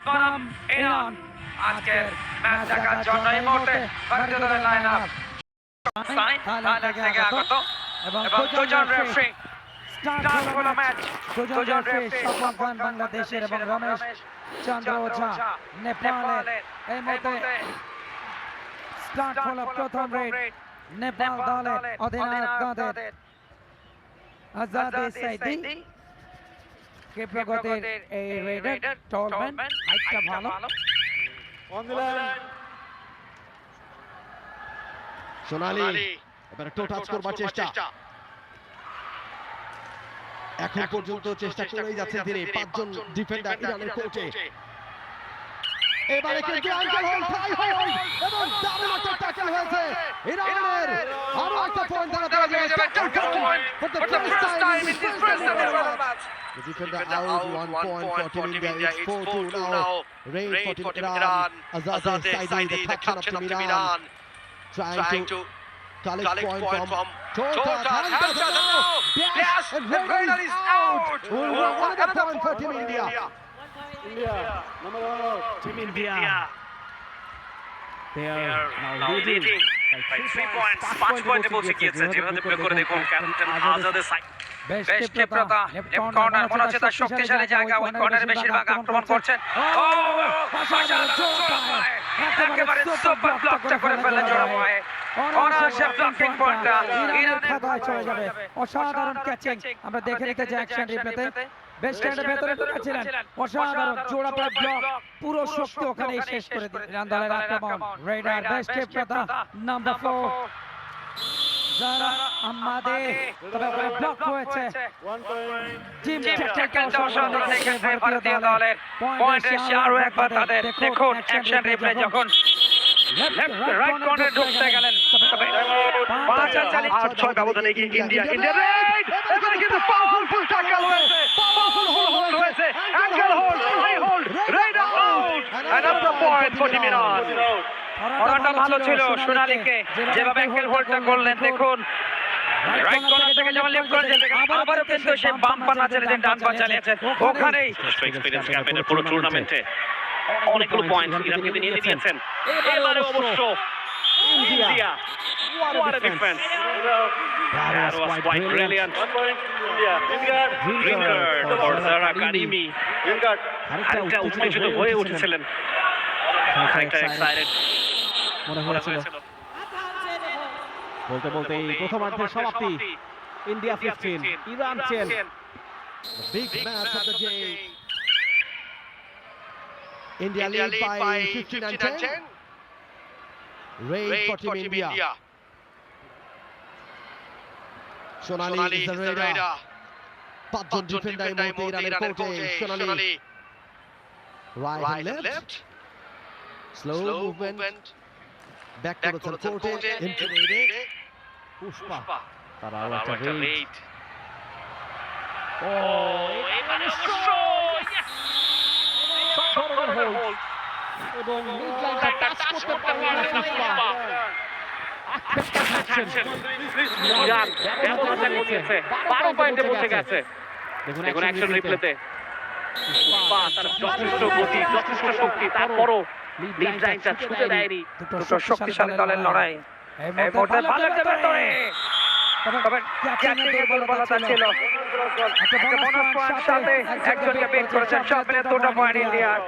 বনাম ইরান আজকের ম্যাচ দেখার জন্য এই মুহূর্তে ভারতীয় দলের লাইন আপ থাইল্যান্ড থেকে আগত এবং দুজন রেফারি স্টার্ট হলো ম্যাচ। দুজন রেফারি শফাক খান বাংলাদেশের এবং রমেশ চন্দ্র ওঝা নেপালের। এই মুহূর্তে স্টার্ট হলো প্রথম রেড নেপাল দলের অধিনায়ক দলের আজাদে সাইদি কে প্রগতির এই রেডের টলম্যান হাইটটা ভালো। সোনালী এবারে টো টাচ করবার চেষ্টা, এখন পর্যন্ত চেষ্টা করেই যাচ্ছেন তিনি। পাঁচজন ডিফেন্ডার ইরানের কোর্টে। এবারে কিন্তু অ্যাঙ্কেল হোল্ড ট্রাই হয় এবং দারুণ একটা ট্যাকল হয়েছে ইরানের। আরো একটা পয়েন্ট তারা পেয়ে যাবে for the first time in this first match. The defender out 1 point for Team India. It's 4-2 now. Raid for Team Iran. Azadeh Saidi, the captain of Team Iran, trying to collect point from Tota. Yes, the Raider is out. Another point for Team India. Team India. They are now leading by 3 points. 5 পয়েন্টে পৌঁছে গিয়েছে। যেভাবে play করে দেখুন captain আজাদে সাইদি। বেশ ক্ষিপ্রতা, left corner মনে হচ্ছে তার শক্তিশালী জায়গা। ওই কর্নারে বেশিরভাগ আক্রমণ করছেন। একেবারে সুপার ব্লকটা করে ফেলে জোড়াময়। অনায়াসে ব্লকিং পয়েন্টটা ইরানের খাতায় চলে যাবে। অসাধারণ ক্যাচিং আমরা দেখে নিতে যে অ্যাকশন রিপ্লেতে বেস্ট্যান্ডের ভেতরে ঢুকেছিলেন। অসাধারণ জোড়া প্রায় ব্লক, পুরো শক্তি ওখানেই শেষ করে দিলেন ইরান দলের আক্রমণ। রেডার বেশ ক্ষিপ্রতা নাম্বার 4 যারা আমাদের তবে ওখানে ব্লক হয়েছে। টিম টেকনিক্যাল দর্শন দেখে ভারতীয় দলের পয়েন্ট এসে আরো একবার তাদের দেখুন অ্যাকশন রিপ্লে যখন লেফট রাইট কর্নারে ঢুকতে গেলেন তবে 5-6 ব্যবধানে এগিয়ে ইন্ডিয়া। রেড এবারে কিন্তু পাওয়ারফুল ট্যাকল হয়েছে, পাওয়ারফুল হোল্ড হয়েছে, ankle hold, high hold, raid out. Another point for Team Iran. ওরাটা ভালো ছিল সোনালীকে যেভাবে অ্যাঙ্কেল হোল্ডটা করলেন দেখুন। রাইট কর্নার থেকে যেমন লেফট কর্নার থেকে আবারও কিন্তু সে বাম পা না ছেড়ে ডান পা চালিয়েছেন ওখানেই। এক্সপেরিয়েন্স ক্যাপ্টেনের পুরো টুর্নামেন্টে অনেকগুলো পয়েন্ট ইরানকে নিয়ে দিয়েছেন। এবারে অবশ্য India, what a defense. That was quite brilliant. Green card for Zahra Karimi. আরেকটা উত্তেজিত হয়ে উঠেছিলেন, আরেকটা এক্সাইটেড মনে হয়েছিল। বলতে বলতে এই প্রথমার্ধের সমাপ্তি। India 15 Iran 10। Big match of the day. India lead by 15-10. Raid for Team India. Sonali is the raider. পাঁচজন ডিফেন্ডার এই মুহূর্তে ইরানের কোর্টে। Sonali right and left, slow movement, back করেছেন কোর্টে, ইনফিনিটে পুষ্পা। তারাও একটা রেড। ও এখানে হোল্ড এবং মিডলাইনটা টাচ করতে পারলেন না পুষ্পা। ইরান ব্যবধানটা কমিয়েছে, 12 পয়েন্টে পৌঁছে গেছে। দেখুন অ্যাকশন রিপ্লেতে পুষ্পা তার যথেষ্ট গতি, যথেষ্ট শক্তি, তারপরও লিড লাইনটা ছুঁতে দেয়নি। দুটো শক্তিশালী দলের লড়াই এই মুহূর্তে ভালো একটা ভেতরে তবে ক্যাচিং এর দুর্বলতা ছিল। একটা বোনাস পয়েন্ট সাথে একজনকে বের করেছেন, সব মিলে 2টা পয়েন্ট ইন্ডিয়ার।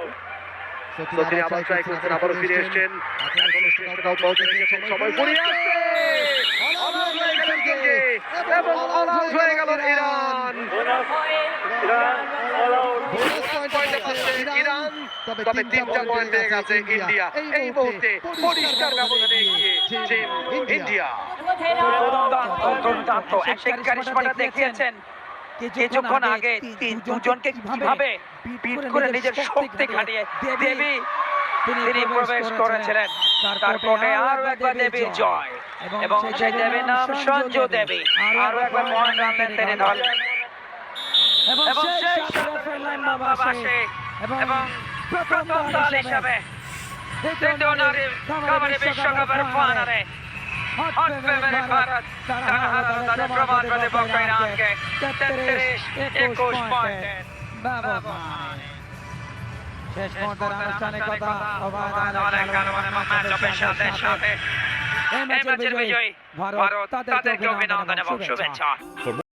সত্যি আবার ট্রাই করছেন, আবারও ফিরে এসেছেন। এখন চেষ্টাটাও বলতে দিয়েছেন, সময় ফুরিয়ে আসছে। অল আউট হয়ে গেলেন গেঞ্জি এবং অল আউট হয়ে গেল Iran. Iran all out. Bonus পয়েন্টে পাচ্ছে ইরান, তবে 3টা পয়েন্ট পেয়ে গেছে ইন্ডিয়া। এই মুহূর্তে পরিষ্কার ব্যবধানে এগিয়ে টিম ইন্ডিয়া। দুর্দান্ত একটা কারিশমাটা দেখিয়েছেন কিছুক্ষণ আগে। দুজনকে কিভাবে বিট করে নিজের শক্তি খাটিয়ে দেবী তিনি প্রবেশ করেছিলেন তার কোর্টে। আরো একবার দেবীর জয় এবং সেই দেবীর নাম সঞ্জু দেবী। আরো একবার মহান রানলেন তিনি দল এবং সেই সাথে লম্বা বাসে এবং প্রথম দল হিসাবে দ্বিতীয় নারী কাবাডি বিশ্বকাপের ফাইনালে হট ফেভারিট ভারত তারা তাদের প্রমাণ প্রতিপক্ষ ইরানকে 33-21 পয়েন্টের ব্যবধানে। শেষ মুহূর্তের আনুষ্ঠানিকতা অবাধ ম্যাচের সাথে এই ম্যাচের বিজয়ী ভারত তাদেরকে অভিনন্দন এবং শুভেচ্ছা।